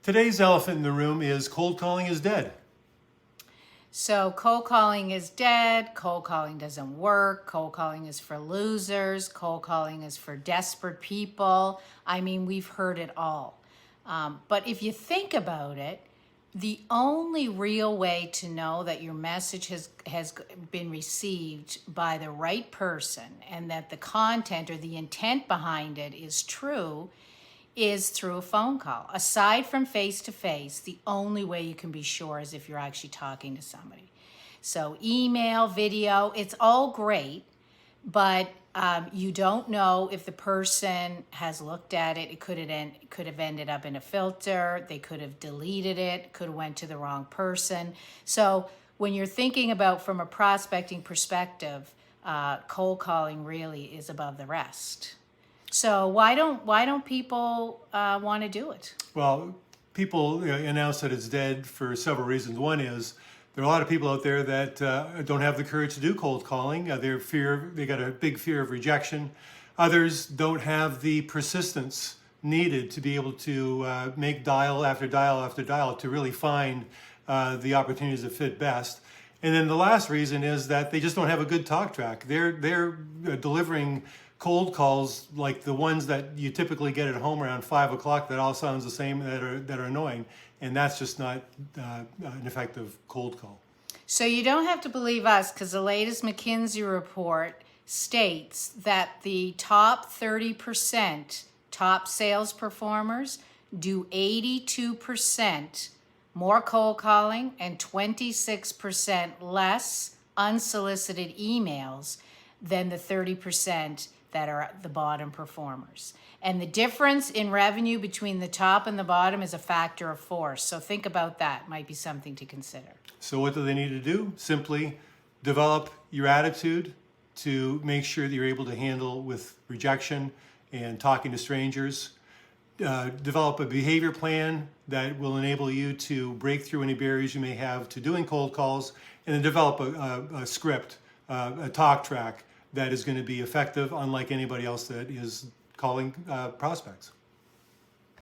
Today's elephant in the room is cold calling is dead. So cold calling is dead, cold calling doesn't work, cold calling is for losers, cold calling is for desperate people. I mean, we've heard it all. But if you think about it, the only real way to know that your message has been received by the right person and that the content or the intent behind it is true is through a phone call. Aside from face-to-face, the only way you can be sure is if you're actually talking to somebody. So email, video, it's all great, but you don't know if the person has looked at it. It could have ended up in a filter. They could have deleted it. Could have went to the wrong person. So when you're thinking about from a prospecting perspective, cold calling really is above the rest. So why don't people want to do it? Well, people announce that it's dead for several reasons. One is there are a lot of people out there that don't have the courage to do cold calling. They got a big fear of rejection. Others don't have the persistence needed to be able to make dial after dial after dial to really find the opportunities that fit best. And then the last reason is that they just don't have a good talk track. They're delivering cold calls like the ones that you typically get at home around 5 o'clock that all sounds the same, that are annoying, and that's just not an effective cold call. So you don't have to believe us, because the latest McKinsey report states that the top 30% top sales performers do 82% more cold calling and 26% less unsolicited emails than the 30% that are the bottom performers. And the difference in revenue between the top and the bottom is a factor of 4. So think about that. Might be something to consider. So what do they need to do? Simply develop your attitude to make sure that you're able to handle with rejection and talking to strangers. Develop a behavior plan that will enable you to break through any barriers you may have to doing cold calls, and then develop a script, a talk track that is going to be effective, unlike anybody else that is calling prospects.